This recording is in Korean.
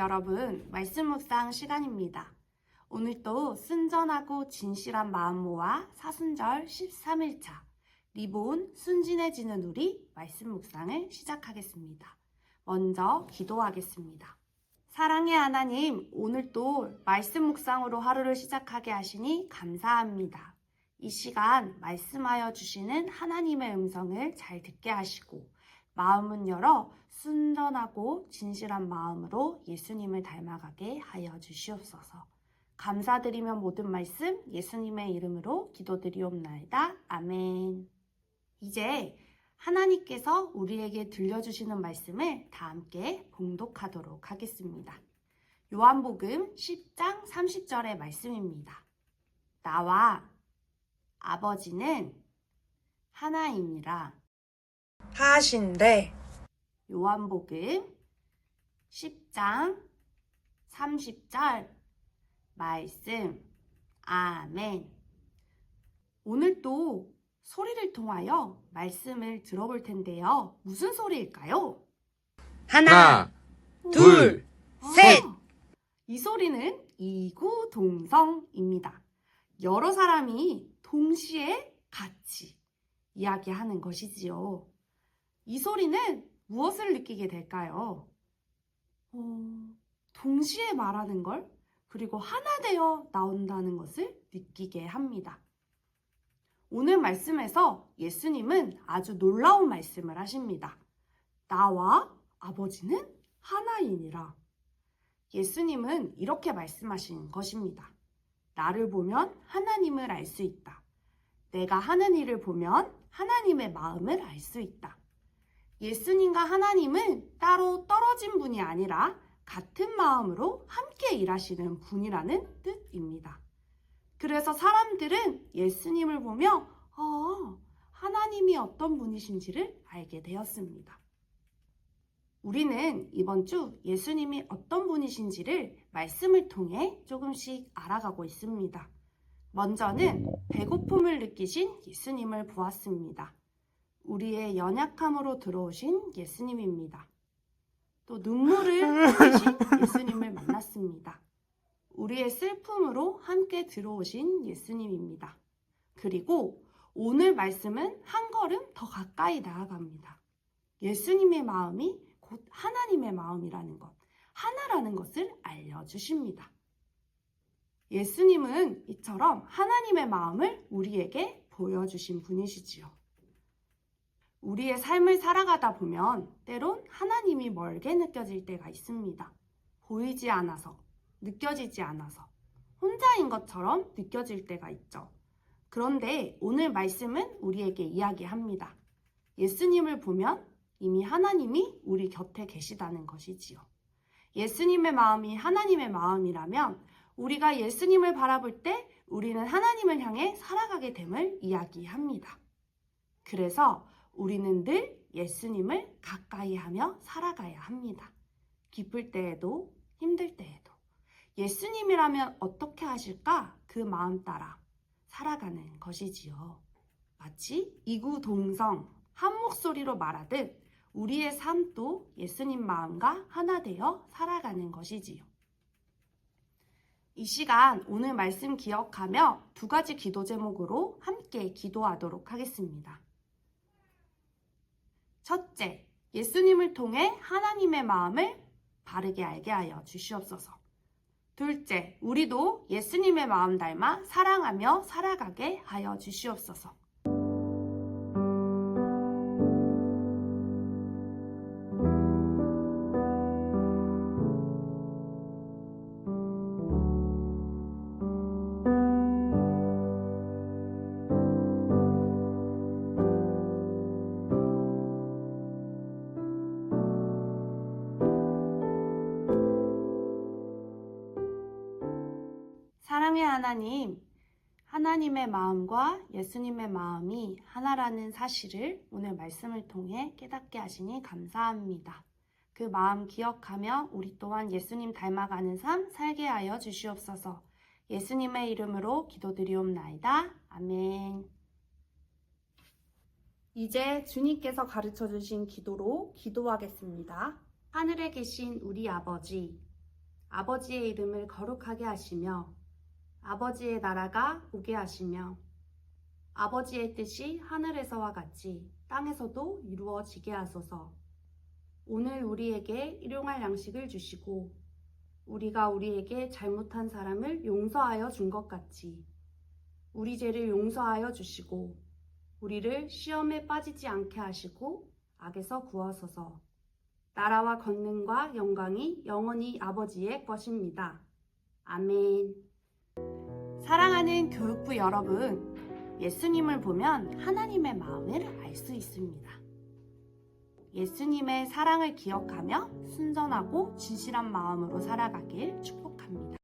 여러분, 말씀 묵상 시간입니다. 오늘도 순전하고 진실한 마음 모아 사순절 13일차 리본 순진해지는 우리 말씀 묵상을 시작하겠습니다. 먼저 기도하겠습니다. 사랑의 하나님, 오늘도 말씀 묵상으로 하루를 시작하게 하시니 감사합니다. 이 시간 말씀하여 주시는 하나님의 음성을 잘 듣게 하시고 마음은 열어 순전하고 진실한 마음으로 예수님을 닮아가게 하여 주시옵소서. 감사드리며 모든 말씀 예수님의 이름으로 기도드리옵나이다. 아멘. 이제 하나님께서 우리에게 들려주시는 말씀을 다 함께 봉독하도록 하겠습니다. 요한복음 10장 30절의 말씀입니다. 나와 아버지는 하나이니라 하신대. 요한복음 10장 30절 말씀. 아멘. 오늘도 소리를 통하여 말씀을 들어볼 텐데요. 무슨 소리일까요? 하나, 둘, 셋. 이 소리는 이구동성입니다. 여러 사람이 동시에 같이 이야기하는 것이지요. 이 소리는 무엇을 느끼게 될까요? 동시에 말하는 걸, 그리고 하나 되어 나온다는 것을 느끼게 합니다. 오늘 말씀에서 예수님은 아주 놀라운 말씀을 하십니다. 나와 아버지는 하나이니라. 예수님은 이렇게 말씀하신 것입니다. 나를 보면 하나님을 알 수 있다. 내가 하는 일을 보면 하나님의 마음을 알 수 있다. 예수님과 하나님은 따로 떨어진 분이 아니라 같은 마음으로 함께 일하시는 분이라는 뜻입니다. 그래서 사람들은 예수님을 보며 하나님이 어떤 분이신지를 알게 되었습니다. 우리는 이번 주 예수님이 어떤 분이신지를 말씀을 통해 조금씩 알아가고 있습니다. 먼저는 배고픔을 느끼신 예수님을 보았습니다. 우리의 연약함으로 들어오신 예수님입니다. 또 눈물을 흘리신 예수님을 만났습니다. 우리의 슬픔으로 함께 들어오신 예수님입니다. 그리고 오늘 말씀은 한 걸음 더 가까이 나아갑니다. 예수님의 마음이 곧 하나님의 마음이라는 것, 하나라는 것을 알려주십니다. 예수님은 이처럼 하나님의 마음을 우리에게 보여주신 분이시지요. 우리의 삶을 살아가다 보면 때론 하나님이 멀게 느껴질 때가 있습니다. 보이지 않아서, 느껴지지 않아서, 혼자인 것처럼 느껴질 때가 있죠. 그런데 오늘 말씀은 우리에게 이야기합니다. 예수님을 보면 이미 하나님이 우리 곁에 계시다는 것이지요. 예수님의 마음이 하나님의 마음이라면 우리가 예수님을 바라볼 때 우리는 하나님을 향해 살아가게 됨을 이야기합니다. 그래서 우리는 늘 예수님을 가까이 하며 살아가야 합니다. 기쁠 때에도 힘들 때에도 예수님이라면 어떻게 하실까? 그 마음 따라 살아가는 것이지요. 마치 이구동성 한 목소리로 말하듯 우리의 삶도 예수님 마음과 하나 되어 살아가는 것이지요. 이 시간 오늘 말씀 기억하며 두 가지 기도 제목으로 함께 기도하도록 하겠습니다. 첫째, 예수님을 통해 하나님의 마음을 바르게 알게 하여 주시옵소서. 둘째, 우리도 예수님의 마음 닮아 사랑하며 살아가게 하여 주시옵소서. 사랑의 하나님, 하나님의 마음과 예수님의 마음이 하나라는 사실을 오늘 말씀을 통해 깨닫게 하시니 감사합니다. 그 마음 기억하며 우리 또한 예수님 닮아가는 삶 살게 하여 주시옵소서. 예수님의 이름으로 기도드리옵나이다. 아멘. 이제 주님께서 가르쳐 주신 기도로 기도하겠습니다. 하늘에 계신 우리 아버지, 아버지의 이름을 거룩하게 하시며 아버지의 나라가 오게 하시며 아버지의 뜻이 하늘에서와 같이 땅에서도 이루어지게 하소서. 오늘 우리에게 일용할 양식을 주시고 우리가 우리에게 잘못한 사람을 용서하여 준 것 같이 우리 죄를 용서하여 주시고 우리를 시험에 빠지지 않게 하시고 악에서 구하소서. 나라와 권능과 영광이 영원히 아버지의 것입니다. 아멘. 사랑하는 교육부 여러분, 예수님을 보면 하나님의 마음을 알 수 있습니다. 예수님의 사랑을 기억하며 순전하고 진실한 마음으로 살아가길 축복합니다.